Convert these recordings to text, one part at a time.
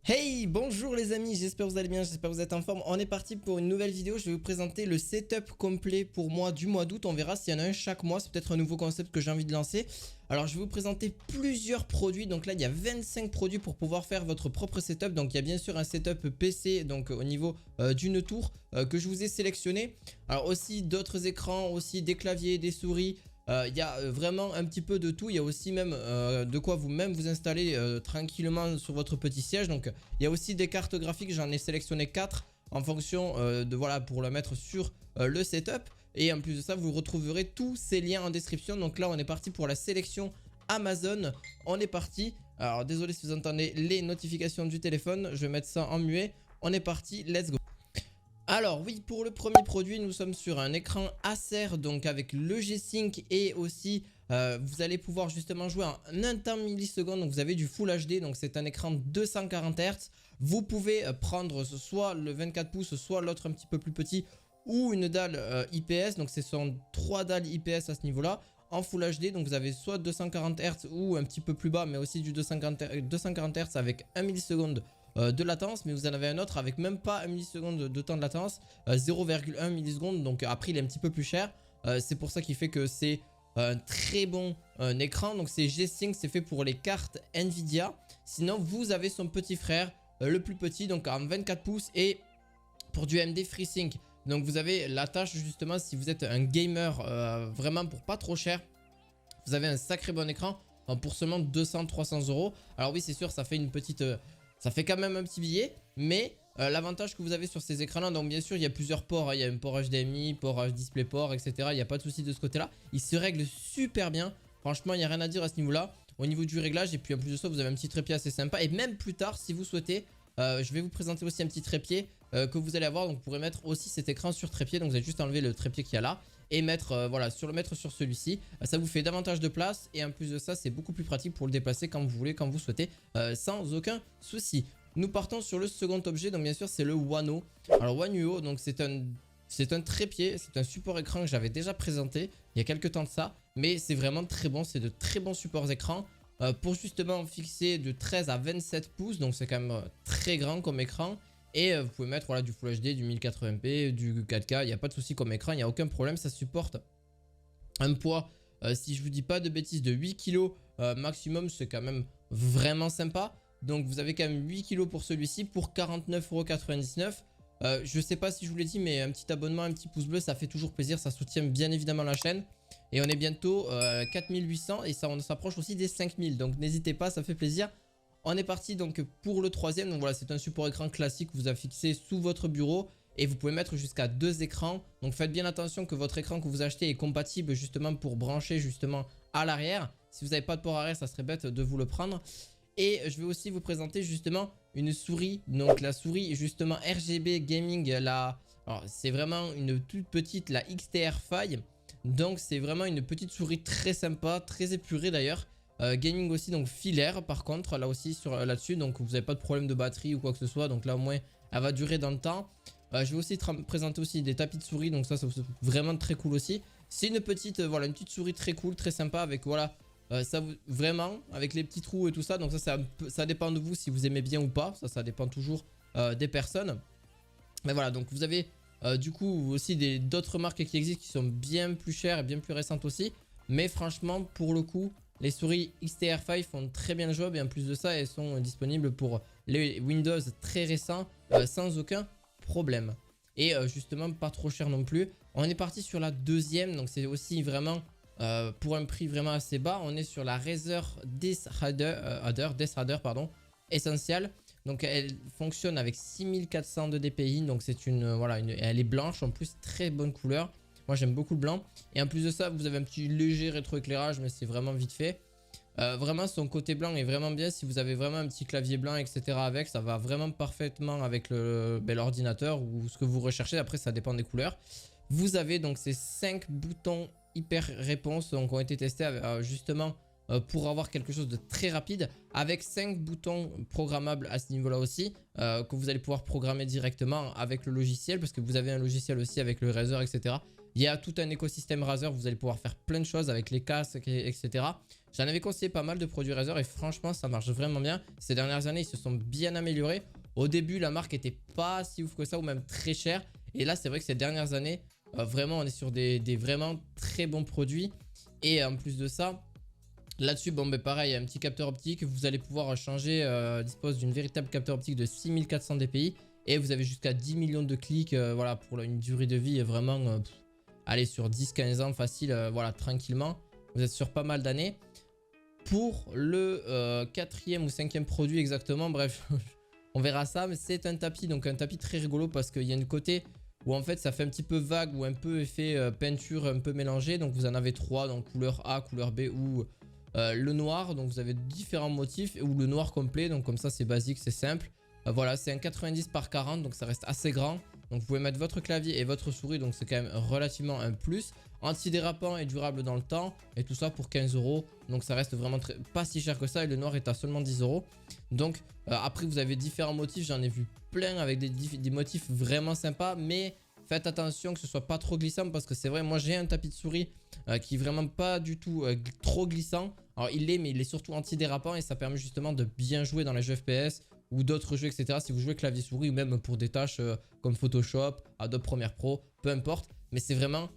Hey, bonjour les amis, j'espère que vous allez bien, j'espère que vous êtes en forme. On est parti pour une nouvelle vidéo, je vais vous présenter le setup complet pour moi du mois d'août. On verra s'il y en a un chaque mois, c'est peut-être un nouveau concept que j'ai envie de lancer. Alors je vais vous présenter plusieurs produits, donc là il y a 25 produits pour pouvoir faire votre propre setup. Donc il y a bien sûr un setup PC, donc au niveau d'une tour que je vous ai sélectionné. Alors aussi d'autres écrans, aussi des claviers, des souris. Il y a vraiment un petit peu de tout. Il y a aussi même de quoi vous-même vous installer tranquillement sur votre petit siège. Donc il y a aussi des cartes graphiques, j'en ai sélectionné 4 en fonction de voilà pour le mettre sur le setup. Et en plus de ça, vous retrouverez tous ces liens en description. Donc là, on est parti pour la sélection Amazon. On est parti. Alors désolé si vous entendez les notifications du téléphone. Je vais mettre ça en muet. On est parti, let's go. Alors oui, pour le premier produit, nous sommes sur un écran Acer, donc avec le G-Sync et aussi vous allez pouvoir justement jouer en 1 temps milliseconde, donc vous avez du Full HD, donc c'est un écran 240 Hz. Vous pouvez prendre soit le 24 pouces, soit l'autre un petit peu plus petit, ou une dalle IPS, donc ce sont 3 dalles IPS à ce niveau-là, en Full HD, donc vous avez soit 240 Hz ou un petit peu plus bas, mais aussi du 240 Hz avec 1 milliseconde de latence, mais vous en avez un autre avec même pas 1 milliseconde de temps de latence, 0,1 milliseconde, donc après il est un petit peu plus cher. C'est pour ça qu'il fait que c'est un très bon écran. Donc c'est G-Sync, c'est fait pour les cartes Nvidia. Sinon vous avez son petit frère, le plus petit, donc en 24 pouces et pour du AMD FreeSync. Donc vous avez la tâche justement si vous êtes un gamer vraiment pour pas trop cher. Vous avez un sacré bon écran pour seulement 200-300 euros. Alors oui, c'est sûr, ça fait une petite... ça fait quand même un petit billet, mais l'avantage que vous avez sur ces écrans-là, donc bien sûr, il y a plusieurs ports. Hein, il y a un port HDMI, port DisplayPort, etc. Il n'y a pas de souci de ce côté-là. Il se règle super bien. Franchement, il n'y a rien à dire à ce niveau-là. Au niveau du réglage, et puis en plus de ça, vous avez un petit trépied assez sympa. Et même plus tard, si vous souhaitez, je vais vous présenter aussi un petit trépied que vous allez avoir. Donc vous pourrez mettre aussi cet écran sur trépied. Donc vous allez juste enlever le trépied qu'il y a là et mettre voilà mettre sur celui-ci. Ça vous fait davantage de place et en plus de ça, c'est beaucoup plus pratique pour le déplacer quand vous voulez, quand vous souhaitez, sans aucun souci. Nous partons sur le second objet, donc bien sûr c'est le Wano. Alors Wanuo, donc c'est un trépied, c'est un support écran que j'avais déjà présenté il y a quelques temps de ça, mais c'est vraiment très bon, c'est de très bons supports écran pour justement fixer de 13 à 27 pouces, donc c'est quand même très grand comme écran. Et vous pouvez mettre voilà, du Full HD, du 1080p, du 4K, il n'y a pas de souci comme écran, il n'y a aucun problème, ça supporte un poids, si je vous dis pas de bêtises, de 8 kg maximum, c'est quand même vraiment sympa. Donc vous avez quand même 8 kg pour celui-ci pour 49,99 €. Je sais pas si je vous l'ai dit, mais un petit abonnement, un petit pouce bleu, ça fait toujours plaisir, ça soutient bien évidemment la chaîne. Et on est bientôt 4800 et ça on s'approche aussi des 5000, donc n'hésitez pas, ça fait plaisir. On est parti donc pour le troisième. Donc voilà, c'est un support écran classique que vous avez fixé sous votre bureau et vous pouvez mettre jusqu'à 2 écrans. Donc faites bien attention que votre écran que vous achetez est compatible justement pour brancher justement à l'arrière. Si vous n'avez pas de port arrière, ça serait bête de vous le prendre. Et je vais aussi vous présenter justement une souris. Donc la souris justement RGB Gaming. Alors c'est vraiment une toute petite, la XTR Fi. Donc c'est vraiment une petite souris très sympa, très épurée d'ailleurs. Gaming aussi, donc filaire par contre là aussi là-dessus, donc vous n'avez pas de problème de batterie ou quoi que ce soit, donc là au moins elle va durer dans le temps. Je vais aussi présenter aussi des tapis de souris, donc ça c'est vraiment très cool aussi. C'est une petite voilà, une petite souris très cool, très sympa avec voilà vraiment avec les petits trous et tout ça, donc ça dépend de vous si vous aimez bien ou pas, ça dépend toujours des personnes. Mais voilà, donc vous avez du coup aussi d'autres marques qui existent qui sont bien plus chères et bien plus récentes aussi, mais franchement pour le coup les souris XTR5 font très bien le job et en plus de ça, elles sont disponibles pour les Windows très récents sans aucun problème. Et justement, pas trop cher non plus. On est parti sur la deuxième, donc c'est aussi vraiment pour un prix vraiment assez bas. On est sur la Razer Death Rider Essential. Donc elle fonctionne avec 6400 de DPI, donc c'est elle est blanche en plus, très bonne couleur. Moi j'aime beaucoup le blanc. Et en plus de ça, vous avez un petit léger rétroéclairage, mais c'est vraiment vite fait. Vraiment son côté blanc est vraiment bien. Si vous avez vraiment un petit clavier blanc etc. avec, ça va vraiment parfaitement avec l'ordinateur ou ce que vous recherchez. Après ça dépend des couleurs. Vous avez donc ces 5 boutons hyper réponse donc, qui ont été testés justement pour avoir quelque chose de très rapide, avec 5 boutons programmables à ce niveau là aussi, que vous allez pouvoir programmer directement avec le logiciel, parce que vous avez un logiciel aussi avec le Razer etc. Il y a tout un écosystème Razer, vous allez pouvoir faire plein de choses avec les casques, etc. J'en avais conseillé pas mal de produits Razer et franchement ça marche vraiment bien. Ces dernières années ils se sont bien améliorés. Au début la marque était pas si ouf que ça ou même très chère. Et là c'est vrai que ces dernières années vraiment on est sur des vraiment très bons produits. Et en plus de ça, là-dessus, bon, ben pareil, il y a un petit capteur optique. Vous allez pouvoir changer, dispose d'une véritable capteur optique de 6400 dpi. Et vous avez jusqu'à 10 millions de clics, voilà, pour une durée de vie vraiment, allez, sur 10-15 ans facile, voilà, tranquillement. Vous êtes sur pas mal d'années. Pour le quatrième ou cinquième produit exactement, bref, on verra ça. Mais c'est un tapis, donc un tapis très rigolo parce qu'il y a une côté où en fait ça fait un petit peu vague ou un peu effet peinture un peu mélangé. Donc vous en avez 3, donc couleur A, couleur B ou le noir. Donc vous avez différents motifs ou le noir complet. Donc comme ça c'est basique, c'est simple. Voilà, c'est un 90 par 40, donc ça reste assez grand. Donc vous pouvez mettre votre clavier et votre souris, donc c'est quand même relativement un plus. Antidérapant et durable dans le temps, et tout ça pour 15 €. Donc ça reste vraiment pas si cher que ça, et le noir est à seulement 10 €. Donc après vous avez différents motifs, j'en ai vu plein avec des motifs vraiment sympas, mais faites attention que ce soit pas trop glissant, parce que c'est vrai, moi j'ai un tapis de souris qui est vraiment pas du tout trop glissant. Alors il l'est, mais il est surtout antidérapant et ça permet justement de bien jouer dans les jeux FPS ou d'autres jeux, etc. Si vous jouez clavier souris ou même pour des tâches comme Photoshop, Adobe Premiere Pro, peu importe. Mais c'est vraiment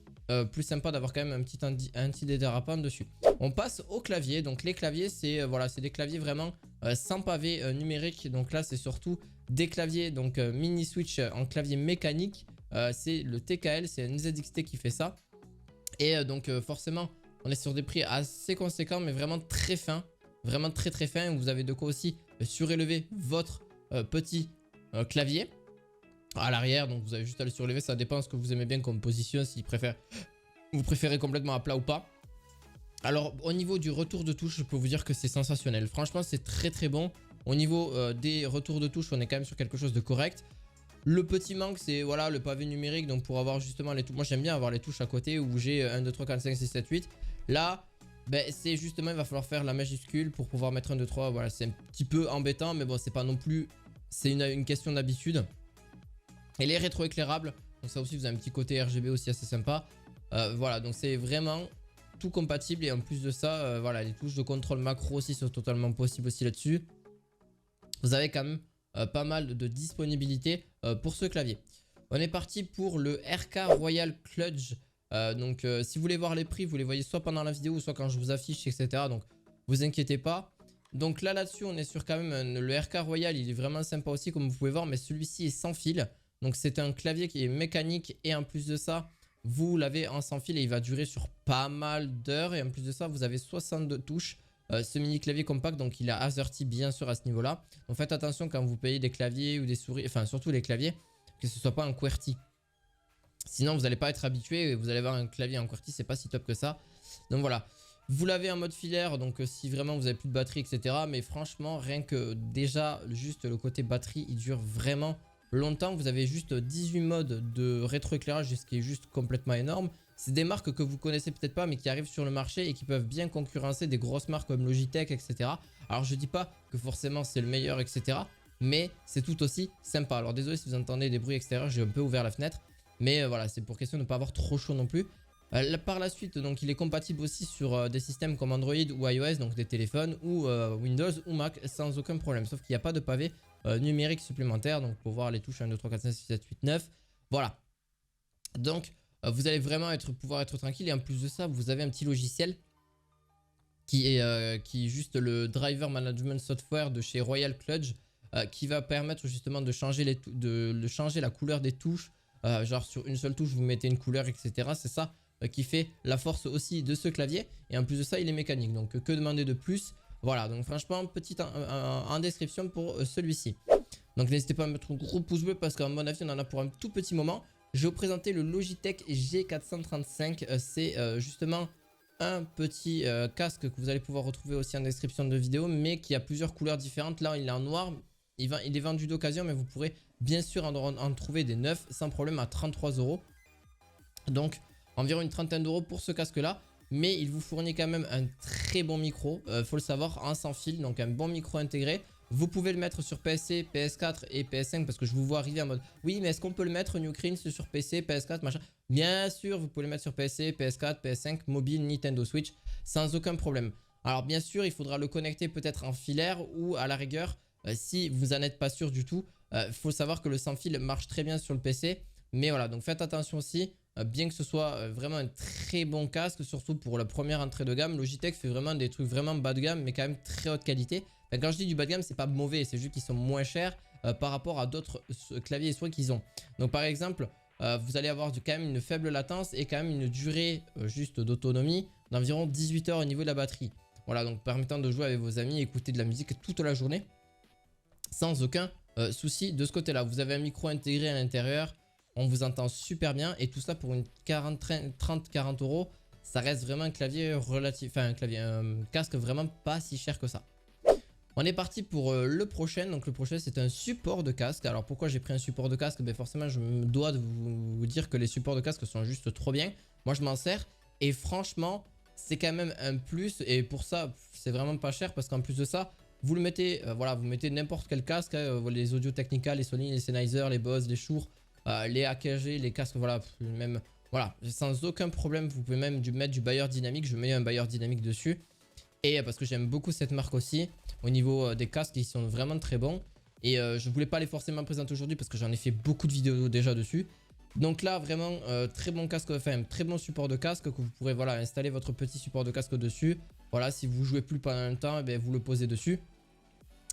plus sympa d'avoir quand même un petit antidérapant dessus. On passe au clavier. Donc les claviers, c'est voilà, c'est des claviers vraiment sans pavé numérique. Donc là, c'est surtout des claviers donc mini switch en clavier mécanique. C'est le TKL, c'est un ZXT qui fait ça. Et donc forcément, on est sur des prix assez conséquents, mais vraiment très fins. Vraiment très très fin. Vous avez de quoi aussi surélever votre petit clavier à l'arrière. Donc vous avez juste à le surélever. Ça dépend de ce que vous aimez bien comme position. Si vous préférez complètement à plat ou pas. Alors au niveau du retour de touche, je peux vous dire que c'est sensationnel. Franchement c'est très très bon. Au niveau des retours de touche, on est quand même sur quelque chose de correct. Le petit manque, c'est voilà, le pavé numérique. Donc pour avoir justement les touches, moi j'aime bien avoir les touches à côté où j'ai 1, 2, 3, 4, 5, 6, 7, 8. Là, ben, c'est justement, il va falloir faire la majuscule pour pouvoir mettre 1, 2, 3. Voilà, c'est un petit peu embêtant, mais bon, c'est pas non plus. C'est une question d'habitude. Elle est rétroéclairable. Donc ça aussi, vous avez un petit côté RGB aussi assez sympa. Voilà, donc c'est vraiment tout compatible. Et en plus de ça, voilà, les touches de contrôle macro aussi sont totalement possibles aussi là-dessus. Vous avez quand même pas mal de disponibilité pour ce clavier. On est parti pour le RK Royal Kludge. Donc si vous voulez voir les prix, vous les voyez soit pendant la vidéo, soit quand je vous affiche, etc. Donc vous inquiétez pas. Donc là-dessus, on est sur quand même le RK Royal, il est vraiment sympa aussi comme vous pouvez voir, mais celui-ci est sans fil. Donc c'est un clavier qui est mécanique et en plus de ça, vous l'avez en sans fil et il va durer sur pas mal d'heures. Et en plus de ça, vous avez 62 touches. Ce mini clavier compact, donc il a AZERTY bien sûr à ce niveau là. Donc faites attention quand vous payez des claviers ou des souris, enfin surtout les claviers, que ce soit pas un QWERTY. Sinon vous n'allez pas être habitué et vous allez avoir un clavier en QWERTY, c'est pas si top que ça. Donc voilà, vous l'avez en mode filaire, donc si vraiment vous avez plus de batterie, etc. Mais franchement, rien que déjà juste le côté batterie, il dure vraiment longtemps. Vous avez juste 18 modes de rétroéclairage, ce qui est juste complètement énorme. C'est des marques que vous connaissez peut-être pas, mais qui arrivent sur le marché et qui peuvent bien concurrencer des grosses marques comme Logitech, etc. Alors je dis pas que forcément c'est le meilleur, etc. Mais c'est tout aussi sympa. Alors désolé si vous entendez des bruits extérieurs, j'ai un peu ouvert la fenêtre. Mais voilà, c'est pour question de ne pas avoir trop chaud non plus. Par la suite, donc il est compatible aussi sur des systèmes comme Android ou iOS, donc des téléphones ou Windows ou Mac sans aucun problème. Sauf qu'il n'y a pas de pavé numérique supplémentaire. Donc pour voir les touches 1, 2, 3, 4, 5, 6, 7, 8, 9. Voilà. Donc vous allez vraiment pouvoir être tranquille. Et en plus de ça, vous avez un petit logiciel qui est juste le Driver Management Software de chez Royal Kludge qui va permettre justement de changer, la couleur des touches. Genre sur une seule touche, vous mettez une couleur, etc. C'est ça qui fait la force aussi de ce clavier. Et en plus de ça, il est mécanique. Donc que demander de plus? Voilà, donc franchement, petite en description pour celui-ci. Donc n'hésitez pas à mettre un gros pouce bleu parce qu'à mon avis, on en a pour un tout petit moment. Je vais vous présenter le Logitech G435. C'est justement un petit casque que vous allez pouvoir retrouver aussi en description de vidéo, mais qui a plusieurs couleurs différentes. Là, il est en noir. Il est vendu d'occasion, mais vous pourrez bien sûr en trouver des neufs sans problème à 33 €. Donc environ une trentaine d'euros pour ce casque là. Mais il vous fournit quand même un très bon micro, faut le savoir, en sans fil, donc un bon micro intégré. Vous pouvez le mettre sur PC, PS4 et PS5 parce que je vous vois arriver en mode oui, mais est-ce qu'on peut le mettre New Cringe sur PC, PS4, machin? Bien sûr, vous pouvez le mettre sur PC, PS4, PS5, mobile, Nintendo Switch sans aucun problème. Alors bien sûr, il faudra le connecter peut-être en filaire ou à la rigueur, si vous n'en êtes pas sûr du tout, faut savoir que le sans fil marche très bien sur le PC. Mais voilà, donc faites attention aussi, bien que ce soit vraiment un très bon casque, surtout pour la première entrée de gamme. Logitech fait vraiment des trucs vraiment bas de gamme, mais quand même très haute qualité. Enfin, quand je dis du bas de gamme, c'est pas mauvais, c'est juste qu'ils sont moins chers par rapport à d'autres claviers et souris qu'ils ont. Donc par exemple, vous allez avoir quand même une faible latence et quand même une durée juste d'autonomie d'environ 18 heures au niveau de la batterie. Voilà, donc permettant de jouer avec vos amis, écouter de la musique toute la journée sans aucun souci de ce côté-là. Vous avez un micro intégré à l'intérieur, on vous entend super bien et tout ça pour une 30-40 euros. Ça reste vraiment un clavier relatif, enfin un casque vraiment pas si cher que ça. On est parti pour le prochain. Donc le prochain c'est un support de casque. Alors pourquoi j'ai pris un support de casque? Ben forcément je me dois de vous dire que les supports de casque sont juste trop bien. Moi je m'en sers et franchement c'est quand même un plus. Et pour ça c'est vraiment pas cher parce qu'en plus de ça vous le mettez, voilà, vous mettez n'importe quel casque, hein, les Audio-Technica, les Sony, les Sennheiser, les Bose, les Shure, les AKG, les casques, voilà, même, voilà, sans aucun problème. Vous pouvez même mettre du bailleur dynamique. Je mets un bailleur dynamique dessus. Et parce que j'aime beaucoup cette marque aussi, au niveau des casques, ils sont vraiment très bons. Et je voulais pas les forcément présenter aujourd'hui parce que j'en ai fait beaucoup de vidéos déjà dessus. Donc là, vraiment, très bon casque, enfin, très bon support de casque que vous pourrez, voilà, installer votre petit support de casque dessus. Voilà, si vous jouez plus pendant un temps, eh bien, vous le posez dessus.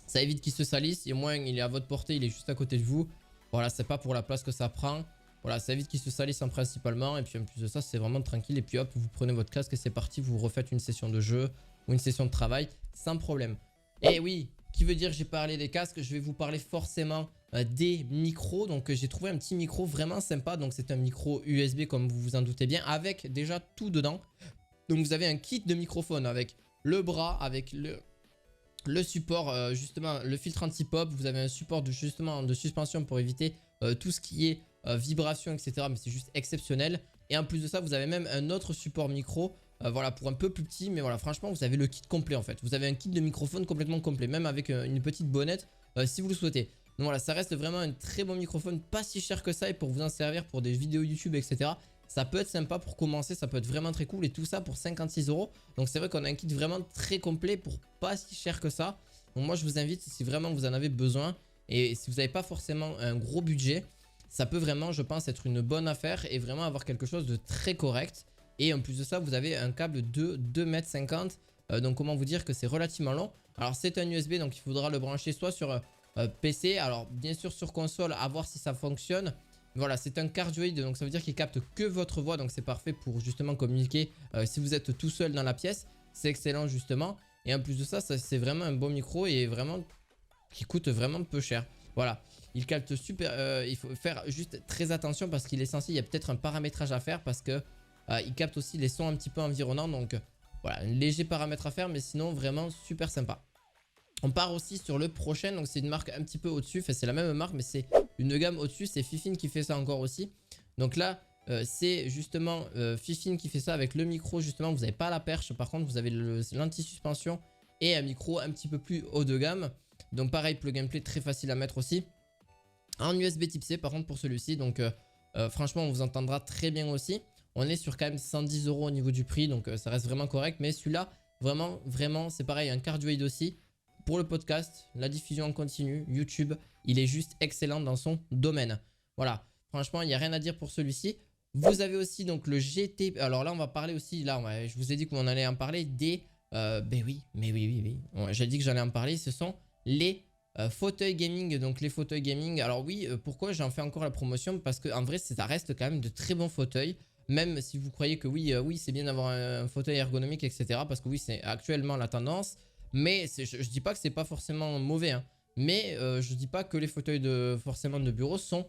Ça évite qu'il se salisse et au moins il est à votre portée, il est juste à côté de vous. Voilà, c'est pas pour la place que ça prend. Voilà, ça évite qu'il se salisse principalement. Et puis en plus de ça, c'est vraiment tranquille. Et puis hop, vous prenez votre casque et c'est parti. Vous refaites une session de jeu ou une session de travail sans problème. Et oui, qui veut dire j'ai parlé des casques, je vais vous parler forcément des micros. Donc j'ai trouvé un petit micro vraiment sympa. Donc c'est un micro USB comme vous vous en doutez bien, avec déjà tout dedans. Donc vous avez un kit de microphone avec le bras, avec le support, justement le filtre anti-pop. Vous avez un support justement de suspension pour éviter tout ce qui est vibration, etc. Mais c'est juste exceptionnel. Et en plus de ça, vous avez même un autre support micro. Voilà, pour un peu plus petit, mais voilà, franchement, vous avez le kit complet en fait. Vous avez un kit de microphone complètement complet, même avec une petite bonnette si vous le souhaitez. Donc voilà, ça reste vraiment un très bon microphone, pas si cher que ça, et pour vous en servir pour des vidéos YouTube, etc. Ça peut être sympa pour commencer, ça peut être vraiment très cool, et tout ça pour 56 euros. Donc c'est vrai qu'on a un kit vraiment très complet pour pas si cher que ça. Donc moi je vous invite, si vraiment vous en avez besoin, et si vous n'avez pas forcément un gros budget, ça peut vraiment, je pense, être une bonne affaire et vraiment avoir quelque chose de très correct. Et en plus de ça, vous avez un câble de 2,50 m. Donc comment vous dire que c'est relativement long. Alors c'est un USB, donc il faudra le brancher soit sur PC. Alors bien sûr sur console, à voir si ça fonctionne. Voilà, c'est un cardioïde, donc ça veut dire qu'il capte que votre voix. Donc c'est parfait pour justement communiquer si vous êtes tout seul dans la pièce. C'est excellent justement. Et en plus de ça, c'est vraiment un bon micro et vraiment qui coûte vraiment peu cher. Voilà, il capte super. Il faut faire juste très attention parce qu'il est censé, il y a peut-être un paramétrage à faire parce que il capte aussi les sons un petit peu environnants. Donc voilà, un léger paramètre à faire, mais sinon vraiment super sympa. On part aussi sur le prochain, donc c'est une marque un petit peu au-dessus, enfin c'est la même marque mais c'est une gamme au-dessus, c'est Fifine qui fait ça encore aussi. Donc là c'est justement Fifine qui fait ça avec le micro justement, vous n'avez pas la perche, par contre vous avez l'anti-suspension et un micro un petit peu plus haut de gamme. Donc pareil, plug and play très facile à mettre aussi. En USB type C par contre pour celui-ci, donc franchement on vous entendra très bien aussi. On est sur quand même 110 euros au niveau du prix, donc ça reste vraiment correct. Mais celui-là, vraiment, c'est pareil, un cardioïde aussi. Pour le podcast, la diffusion en continu, YouTube, il est juste excellent dans son domaine. Voilà, franchement, il n'y a rien à dire pour celui-ci. Vous avez aussi donc le GT. Alors là, on va parler aussi, là, je vous ai dit qu'on allait en parler des... ben oui, mais oui. J'ai dit que j'allais en parler, ce sont les fauteuils gaming. Donc les fauteuils gaming, alors oui, pourquoi j'en fais encore la promotion? Parce qu'en vrai, ça reste quand même de très bons fauteuils. Même si vous croyez que oui, c'est bien d'avoir un fauteuil ergonomique, etc. Parce que oui, c'est actuellement la tendance. Mais je dis pas que c'est pas forcément mauvais. Hein. Mais je dis pas que les fauteuils forcément de bureau sont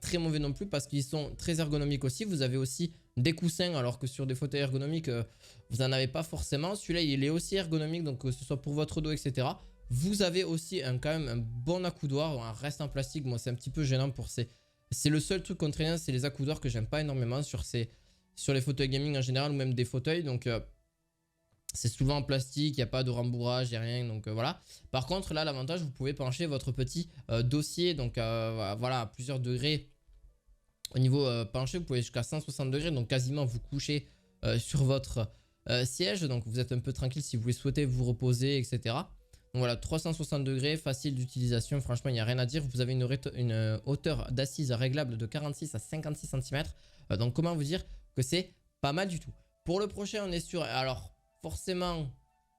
très mauvais non plus. Parce qu'ils sont très ergonomiques aussi. Vous avez aussi des coussins. Alors que sur des fauteuils ergonomiques, vous n'en avez pas forcément. Celui-là, il est aussi ergonomique. Donc que ce soit pour votre dos, etc. Vous avez aussi quand même un bon accoudoir. Un reste en plastique. Moi, c'est un petit peu gênant pour ces... C'est le seul truc contraignant, c'est les accoudoirs que j'aime pas énormément sur les fauteuils gaming en général ou même des fauteuils. Donc C'est souvent en plastique, il n'y a pas de rembourrage, il n'y a rien, donc voilà. Par contre, là, l'avantage, vous pouvez pencher votre petit dossier, donc voilà, à plusieurs degrés. Au niveau penché, vous pouvez jusqu'à 160 degrés, donc quasiment vous couchez sur votre siège. Donc vous êtes un peu tranquille si vous souhaitez vous reposer, etc. Donc voilà, 360 degrés, facile d'utilisation. Franchement, il n'y a rien à dire. Vous avez une hauteur d'assise réglable de 46 à 56 cm. Donc comment vous dire que c'est pas mal du tout. Pour le prochain, on est sur... Alors forcément,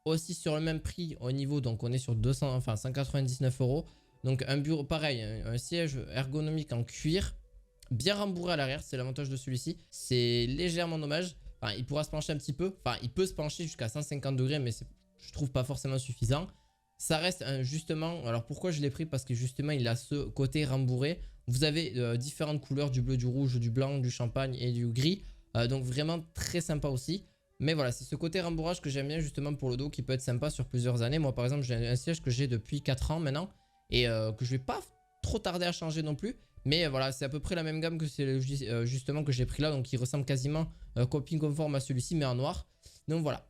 aussi sur le même prix au niveau. Donc on est sur 199 euros. Donc un bureau, pareil, un siège ergonomique en cuir. Bien rembourré à l'arrière, c'est l'avantage de celui-ci. C'est légèrement dommage. Enfin, il pourra se pencher un petit peu. Enfin, il peut se pencher jusqu'à 150 degrés, mais je trouve pas forcément suffisant. Ça reste justement... Alors pourquoi je l'ai pris? Parce que justement, il a ce côté rembourré. Vous avez différentes couleurs, du bleu, du rouge, du blanc, du champagne et du gris. Donc vraiment très sympa aussi. Mais voilà, c'est ce côté rembourrage que j'aime bien justement pour le dos qui peut être sympa sur plusieurs années. Moi, par exemple, j'ai un siège que j'ai depuis 4 ans maintenant et que je vais pas trop tarder à changer non plus. Mais voilà, c'est à peu près la même gamme que c'est justement que j'ai pris là. Donc il ressemble quasiment copie conforme à celui-ci mais en noir. Donc voilà.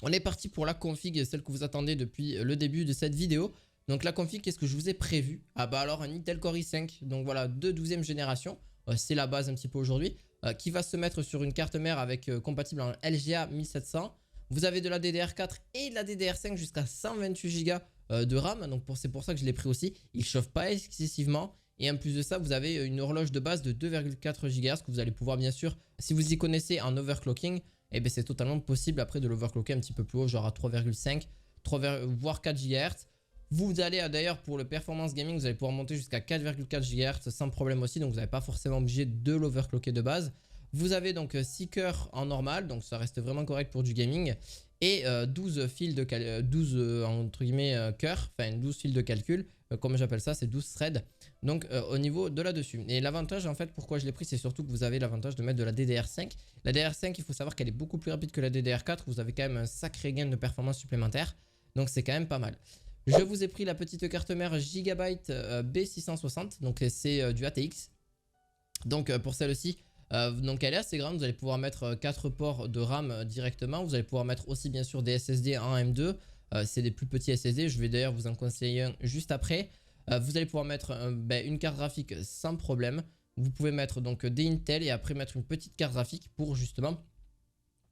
On est parti pour la config, celle que vous attendez depuis le début de cette vidéo. Donc la config, qu'est-ce que je vous ai prévu? Ah bah alors un Intel Core i5. Donc voilà, de 12e génération. C'est la base un petit peu aujourd'hui. Qui va se mettre sur une carte mère avec compatible en LGA 1700. Vous avez de la DDR4 et de la DDR5 jusqu'à 128 Go de RAM. Donc c'est pour ça que je l'ai pris aussi. Il ne chauffe pas excessivement. Et en plus de ça, vous avez une horloge de base de 2,4 GHz que vous allez pouvoir bien sûr, si vous y connaissez en overclocking, eh bien c'est totalement possible après de l'overclocker un petit peu plus haut, genre à 3,5, voire 4 GHz. Vous allez d'ailleurs pour le performance gaming, vous allez pouvoir monter jusqu'à 4,4 GHz sans problème aussi, donc vous n'avez pas forcément obligé de l'overclocker de base. Vous avez donc 6 cœurs en normal, donc ça reste vraiment correct pour du gaming. Et 12 fils de 12 entre guillemets cœurs, enfin 12 fils de calcul, comme j'appelle ça, c'est 12 threads. Donc au niveau de là-dessus. Et l'avantage en fait, pourquoi je l'ai pris, c'est surtout que vous avez l'avantage de mettre de la DDR5. La DDR5, il faut savoir qu'elle est beaucoup plus rapide que la DDR4. Vous avez quand même un sacré gain de performance supplémentaire. Donc c'est quand même pas mal. Je vous ai pris la petite carte mère Gigabyte B660. Donc c'est du ATX. Donc pour celle-ci, donc elle est assez grande. Vous allez pouvoir mettre 4 ports de RAM directement. Vous allez pouvoir mettre aussi bien sûr des SSD en M2. C'est des plus petits SSD. Je vais d'ailleurs vous en conseiller un juste après. Vous allez pouvoir mettre une carte graphique sans problème. Vous pouvez mettre donc des Intel et après mettre une petite carte graphique pour justement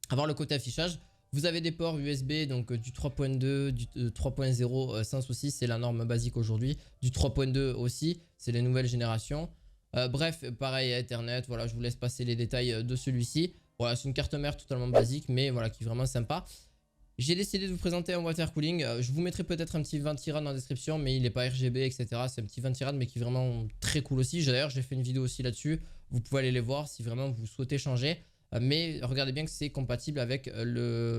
avoir le côté affichage. Vous avez des ports USB, donc du 3.2, du 3.0 sans souci, c'est la norme basique aujourd'hui. Du 3.2 aussi, c'est les nouvelles générations. Bref, pareil à Ethernet, voilà, je vous laisse passer les détails de celui-ci. Voilà, c'est une carte mère totalement basique, mais voilà, qui est vraiment sympa. J'ai décidé de vous présenter un water cooling. Je vous mettrai peut-être un petit ventirad dans la description, mais il n'est pas RGB, etc. C'est un petit ventirad, mais qui est vraiment très cool aussi. D'ailleurs, j'ai fait une vidéo aussi là-dessus. Vous pouvez aller les voir si vraiment vous souhaitez changer. Mais regardez bien que c'est compatible avec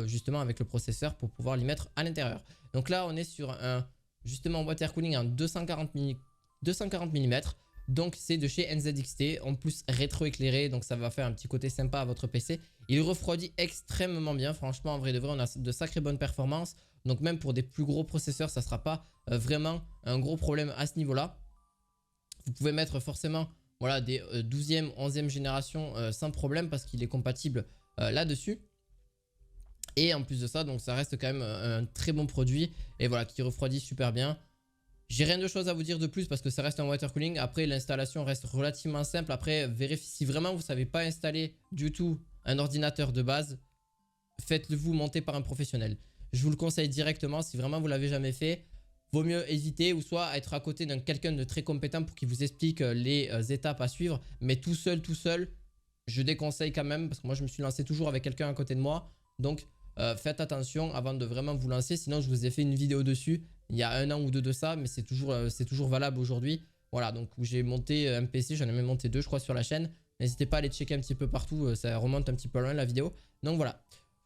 justement avec le processeur pour pouvoir l'y mettre à l'intérieur. Donc là, on est sur un justement water cooling en 240 mm. Donc c'est de chez NZXT, en plus rétro-éclairé, donc ça va faire un petit côté sympa à votre PC. Il refroidit extrêmement bien, franchement en vrai de vrai on a de sacrées bonnes performances. Donc même pour des plus gros processeurs ça ne sera pas vraiment un gros problème à ce niveau-là. Vous pouvez mettre forcément voilà, des 12e, 11e génération sans problème parce qu'il est compatible là-dessus. Et en plus de ça, donc ça reste quand même un très bon produit et voilà qui refroidit super bien. J'ai rien de chose à vous dire de plus parce que ça reste un water cooling. Après, l'installation reste relativement simple. Après, vérifiez si vraiment vous ne savez pas installer du tout un ordinateur de base, faites-le vous monter par un professionnel. Je vous le conseille directement. Si vraiment vous ne l'avez jamais fait, vaut mieux hésiter ou soit être à côté d'un quelqu'un de très compétent pour qu'il vous explique les étapes à suivre. Mais tout seul, je déconseille quand même parce que moi, je me suis lancé toujours avec quelqu'un à côté de moi. Donc, faites attention avant de vraiment vous lancer. Sinon, je vous ai fait une vidéo dessus. Il y a 1 an ou 2 de ça, mais c'est toujours valable aujourd'hui. Voilà, donc j'ai monté un PC, j'en ai même monté 2 je crois sur la chaîne. N'hésitez pas à aller checker un petit peu partout, ça remonte un petit peu loin la vidéo. Donc voilà.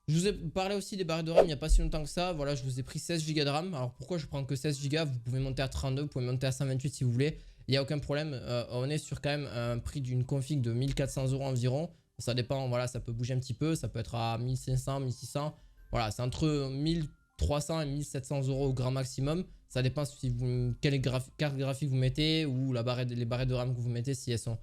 Je vous ai parlé aussi des barres de RAM il n'y a pas si longtemps que ça. Voilà, je vous ai pris 16 Go de RAM. Alors pourquoi je prends que 16 Go? Vous pouvez monter à 32, vous pouvez monter à 128 si vous voulez. Il n'y a aucun problème. On est sur quand même un prix d'une config de 1400 € environ. Ça dépend, voilà, ça peut bouger un petit peu. Ça peut être à 1500, 1600. Voilà, c'est entre 1300 et 1700 € au grand maximum. Ça dépend si quelle carte graphique vous mettez ou les barrettes de RAM que vous mettez si elles sont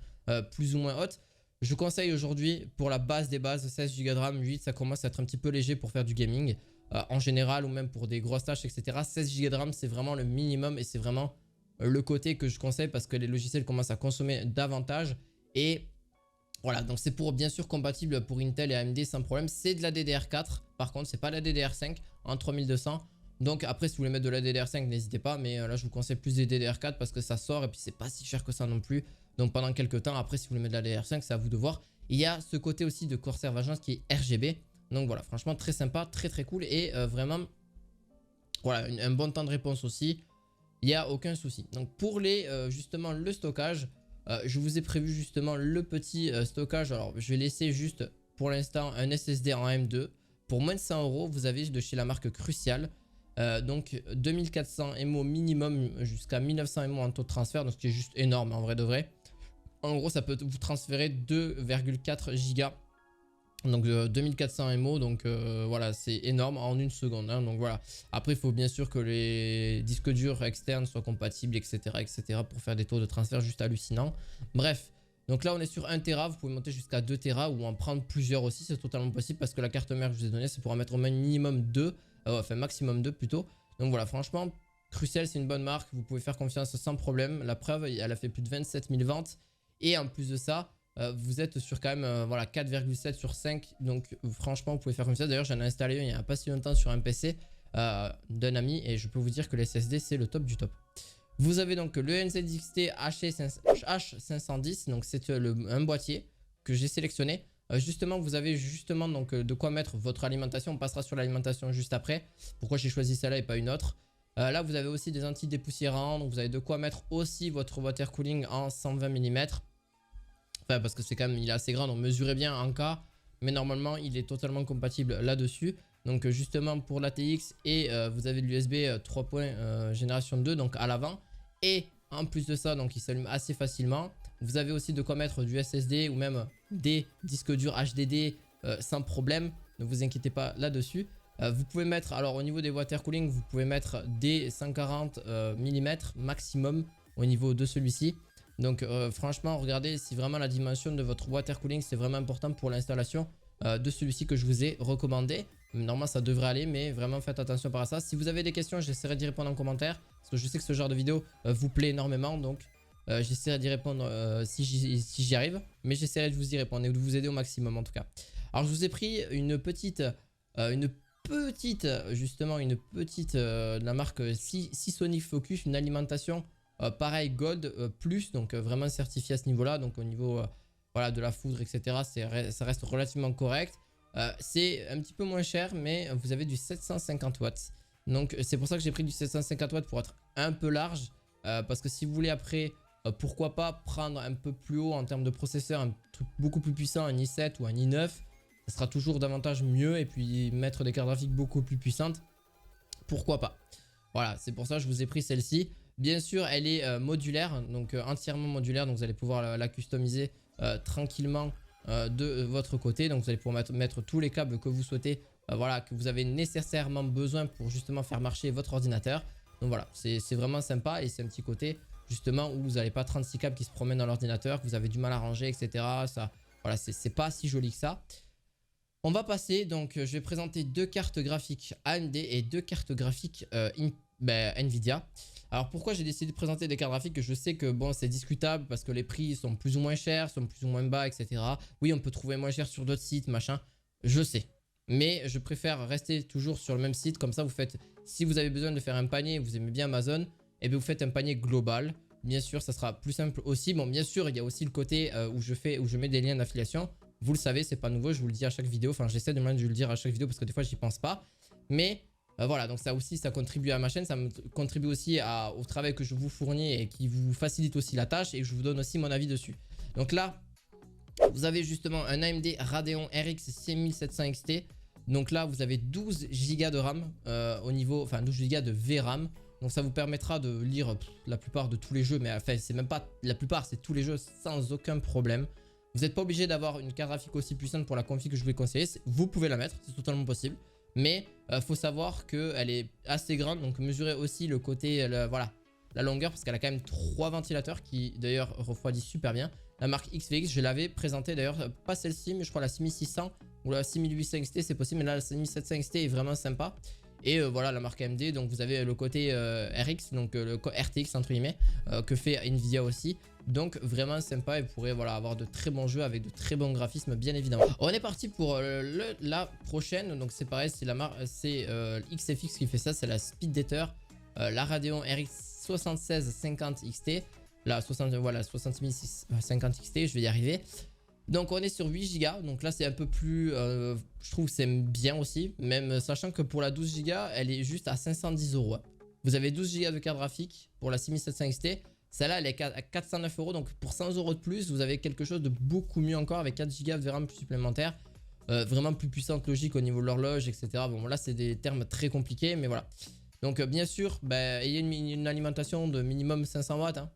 plus ou moins hautes. Je conseille aujourd'hui pour la base des bases 16 Go de RAM, 8 ça commence à être un petit peu léger pour faire du gaming. en général ou même pour des grosses tâches, etc. 16 Go de RAM, c'est vraiment le minimum et c'est vraiment le côté que je conseille parce que les logiciels commencent à consommer davantage. Et voilà, donc c'est pour bien sûr compatible pour Intel et AMD sans problème. C'est de la DDR4, par contre, c'est pas la DDR5 en 3200. Donc après, si vous voulez mettre de la DDR5, n'hésitez pas. Mais là, je vous conseille plus des DDR4 parce que ça sort et puis c'est pas si cher que ça non plus. Donc pendant quelques temps, après, si vous voulez mettre de la DDR5, c'est à vous de voir. Il y a ce côté aussi de Corsair Vengeance qui est RGB. Donc voilà, franchement, très sympa, très très cool. Et vraiment, voilà, un bon temps de réponse aussi. Il n'y a aucun souci. Donc pour les justement le stockage, je vous ai prévu justement le petit stockage. Alors je vais laisser juste pour l'instant un SSD en M2. Pour moins de 100 €, vous avez de chez la marque Crucial. Donc 2400 MO minimum jusqu'à 1900 MO en taux de transfert. Donc ce qui est juste énorme en vrai de vrai. En gros ça peut vous transférer 2,4 Go. Donc 2400 MO, donc voilà, c'est énorme en une seconde, hein, donc voilà. Après il faut bien sûr que les disques durs externes soient compatibles, etc., etc., pour faire des taux de transfert juste hallucinants. Bref, donc là on est sur 1 Tera, vous pouvez monter jusqu'à 2 Tera ou en prendre plusieurs aussi, c'est totalement possible parce que la carte mère que je vous ai donnée c'est pour en mettre au moins minimum 2, enfin maximum 2 plutôt. Donc voilà, franchement Crucial c'est une bonne marque, vous pouvez faire confiance sans problème. La preuve, elle a fait plus de 27 000 ventes et en plus de ça vous êtes sur quand même voilà, 4,7 sur 5. Donc franchement vous pouvez faire comme ça. D'ailleurs j'en ai installé un il n'y a pas si longtemps sur un PC d'un ami et je peux vous dire que les SSD c'est le top du top. Vous avez donc le NZXT H510, donc c'est un boîtier que j'ai sélectionné. Justement vous avez justement donc de quoi mettre votre alimentation. On passera sur l'alimentation juste après. Pourquoi j'ai choisi celle-là et pas une autre. Là vous avez aussi des anti-dépoussiérants, donc vous avez de quoi mettre aussi votre water cooling en 120 mm. Enfin, parce que c'est quand même, il est assez grand, donc mesurez bien en cas. Mais normalement, il est totalement compatible là-dessus. Donc justement pour l'ATX et vous avez de l'USB 3. Génération 2, donc à l'avant. Et en plus de ça, donc il s'allume assez facilement. Vous avez aussi de quoi mettre du SSD ou même des disques durs HDD sans problème. Ne vous inquiétez pas là-dessus. Vous pouvez mettre, alors au niveau des water cooling, vous pouvez mettre des 140 mm maximum au niveau de celui-ci. Donc franchement regardez si vraiment la dimension de votre water cooling c'est vraiment important pour l'installation de celui-ci que je vous ai recommandé. Normalement ça devrait aller mais vraiment faites attention par ça. Si vous avez des questions j'essaierai d'y répondre en commentaire parce que je sais que ce genre de vidéo vous plaît énormément. Donc j'essaierai d'y répondre si j'y arrive. Mais j'essaierai de vous y répondre et de vous aider au maximum en tout cas. Alors je vous ai pris une petite de la marque Seasonic Focus, une alimentation pareil Gold plus, donc vraiment certifié à ce niveau là. Donc au niveau voilà, de la foudre etc, ça reste relativement correct. C'est un petit peu moins cher mais vous avez du 750 watts. Donc c'est pour ça que j'ai pris du 750 watts pour être un peu large. Parce que si vous voulez après pourquoi pas prendre un peu plus haut en termes de processeur, un truc beaucoup plus puissant, un i7 ou un i9, ça sera toujours davantage mieux. Et puis mettre des cartes graphiques beaucoup plus puissantes, pourquoi pas. Voilà, c'est pour ça que je vous ai pris celle-ci. Bien sûr, elle est modulaire, donc entièrement modulaire. Donc vous allez pouvoir la customiser tranquillement de votre côté. Donc vous allez pouvoir mettre tous les câbles que vous souhaitez, voilà, que vous avez nécessairement besoin pour justement faire marcher votre ordinateur. Donc voilà, c'est vraiment sympa et c'est un petit côté justement où vous n'avez pas 36 câbles qui se promènent dans l'ordinateur, que vous avez du mal à ranger, etc. Ça, voilà, c'est pas si joli que ça. On va passer, donc je vais présenter deux cartes graphiques AMD et deux cartes graphiques Nvidia. Alors pourquoi j'ai décidé de présenter des cartes graphiques que je sais que bon c'est discutable parce que les prix sont plus ou moins chers, sont plus ou moins bas, etc. Oui, on peut trouver moins cher sur d'autres sites, machin, je sais. Mais je préfère rester toujours sur le même site, comme ça vous faites, si vous avez besoin de faire un panier, vous aimez bien Amazon, et bien vous faites un panier global. Bien sûr, ça sera plus simple aussi. Bon, bien sûr, il y a aussi le côté où je mets des liens d'affiliation. Vous le savez, c'est pas nouveau, je vous le dis à chaque vidéo. Enfin, j'essaie de le dire à chaque vidéo parce que des fois, j'y pense pas. Mais voilà, donc ça aussi, ça contribue à ma chaîne. Ça me contribue aussi au travail que je vous fournis et qui vous facilite aussi la tâche. Et je vous donne aussi mon avis dessus. Donc là, vous avez justement un AMD Radeon RX 6700 XT. Donc là, vous avez 12 Go de RAM au niveau, enfin 12 Go de VRAM. Donc ça vous permettra de lire la plupart de tous les jeux. Mais enfin, c'est même pas la plupart, c'est tous les jeux sans aucun problème. Vous n'êtes pas obligé d'avoir une carte graphique aussi puissante pour la config que je vous ai conseillé. Vous pouvez la mettre, c'est totalement possible. Mais faut savoir qu'elle est assez grande. Donc mesurez aussi le côté, voilà, la longueur. Parce qu'elle a quand même 3 ventilateurs qui d'ailleurs refroidissent super bien. La marque XVX, je l'avais présentée d'ailleurs, pas celle-ci, mais je crois la 6600 ou la 6800 XT c'est possible, mais là la 6700 XT est vraiment sympa. Et voilà la marque AMD, donc vous avez le côté RX, donc le RTX entre guillemets, que fait Nvidia aussi. Donc vraiment sympa et vous pourrez voilà, avoir de très bons jeux avec de très bons graphismes bien évidemment. On est parti pour la prochaine, donc c'est pareil, c'est XFX qui fait ça, c'est la Speed Dater, la Radeon RX 7650 XT, la 6650 XT, je vais y arriver. Donc on est sur 8 Go, donc là c'est un peu plus, je trouve que c'est bien aussi, même sachant que pour la 12 Go elle est juste à 510 €. Vous avez 12 Go de carte graphique pour la 6700 XT, celle-là elle est à 409 €, donc pour 100 € de plus vous avez quelque chose de beaucoup mieux encore avec 4 Go de RAM supplémentaires, vraiment plus puissante logique au niveau de l'horloge etc. Bon là c'est des termes très compliqués mais voilà. Donc bien sûr, ayez une alimentation de minimum 500 watts, hein.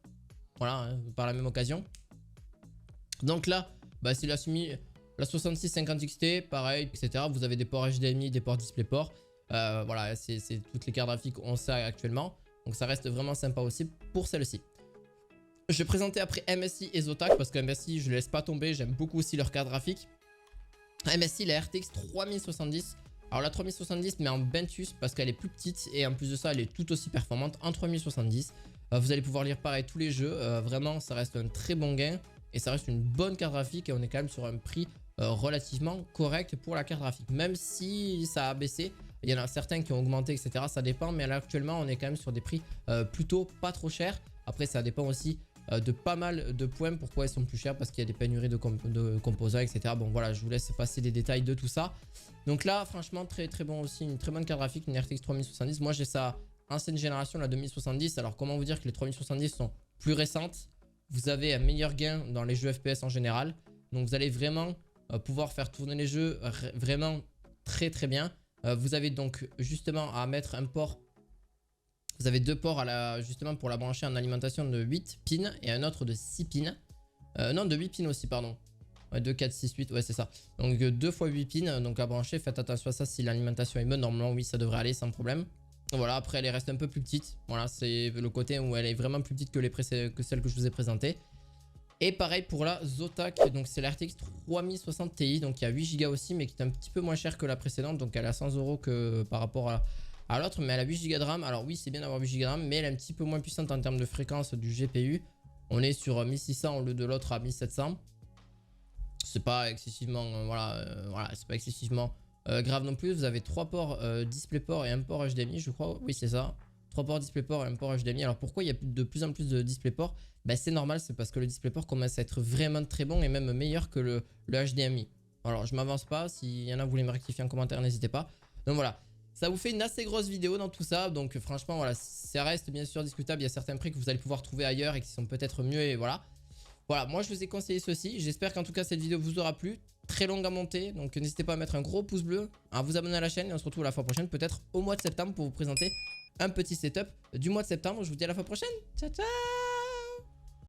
Voilà, hein, par la même occasion. Donc là, c'est la 6650 XT, pareil, etc. Vous avez des ports HDMI, des ports DisplayPort. Voilà, c'est toutes les cartes graphiques ont ça actuellement. Donc ça reste vraiment sympa aussi pour celle-ci. Je vais présenter après MSI et Zotac parce que MSI, je ne laisse pas tomber. J'aime beaucoup aussi leur carte graphique. MSI, la RTX 3070. Alors la 3070 mais en Ventus parce qu'elle est plus petite et en plus de ça elle est tout aussi performante en 3070. Vous allez pouvoir lire pareil tous les jeux. Vraiment ça reste un très bon gain. Et ça reste une bonne carte graphique et on est quand même sur un prix relativement correct pour la carte graphique. Même si ça a baissé, il y en a certains qui ont augmenté etc. Ça dépend, mais là actuellement on est quand même sur des prix plutôt pas trop chers. Après ça dépend aussi de pas mal de points. Pourquoi elles sont plus chères? Parce qu'il y a des pénuries de composants etc. Bon voilà, je vous laisse passer les détails de tout ça. Donc là franchement très très bon aussi, une très bonne carte graphique, une RTX 3070. Moi j'ai sa ancienne génération, la 2070. Alors comment vous dire que les 3070 sont plus récentes? Vous avez un meilleur gain dans les jeux FPS en général. Donc vous allez vraiment pouvoir faire tourner les jeux vraiment très très bien. Vous avez donc justement à mettre un port. Vous avez deux ports justement pour la brancher en alimentation de 8 pins et un autre de 6 pins. Non, de 8 pins aussi, pardon. Ouais, 2, 4, 6, 8, ouais c'est ça. Donc 2 x 8 pins donc à brancher. Faites attention à ça si l'alimentation est bonne. Normalement oui ça devrait aller sans problème. Voilà, après elle reste un peu plus petite. Voilà, c'est le côté où elle est vraiment plus petite que celle que je vous ai présentée. Et pareil pour la Zotac, donc c'est la RTX 3060 Ti, donc il y a 8 Go aussi, mais qui est un petit peu moins cher que la précédente, donc elle est à 100 € que par rapport à l'autre, mais elle a 8 Go de RAM. Alors oui, c'est bien d'avoir 8 Go de RAM, mais elle est un petit peu moins puissante en termes de fréquence du GPU. On est sur 1600 au lieu de l'autre à 1700. C'est pas excessivement, voilà, c'est pas excessivement grave non plus. Vous avez 3 ports DisplayPort et un port HDMI, je crois. Oui, c'est ça. 3 ports DisplayPort et un port HDMI. Alors pourquoi il y a de plus en plus de DisplayPort? C'est normal, c'est parce que le DisplayPort commence à être vraiment très bon et même meilleur que le HDMI. Alors je m'avance pas, s'il y en a vous voulez me rectifier en commentaire, n'hésitez pas. Donc voilà, ça vous fait une assez grosse vidéo dans tout ça. Donc franchement voilà, ça reste bien sûr discutable. Il y a certains prix que vous allez pouvoir trouver ailleurs et qui sont peut-être mieux et voilà. Voilà, moi je vous ai conseillé ceci. J'espère qu'en tout cas cette vidéo vous aura plu. Très longue à monter, donc n'hésitez pas à mettre un gros pouce bleu, à vous abonner à la chaîne et on se retrouve la fois prochaine, peut-être au mois de septembre pour vous présenter un petit setup du mois de septembre. Je vous dis à la fois prochaine. Ciao ciao.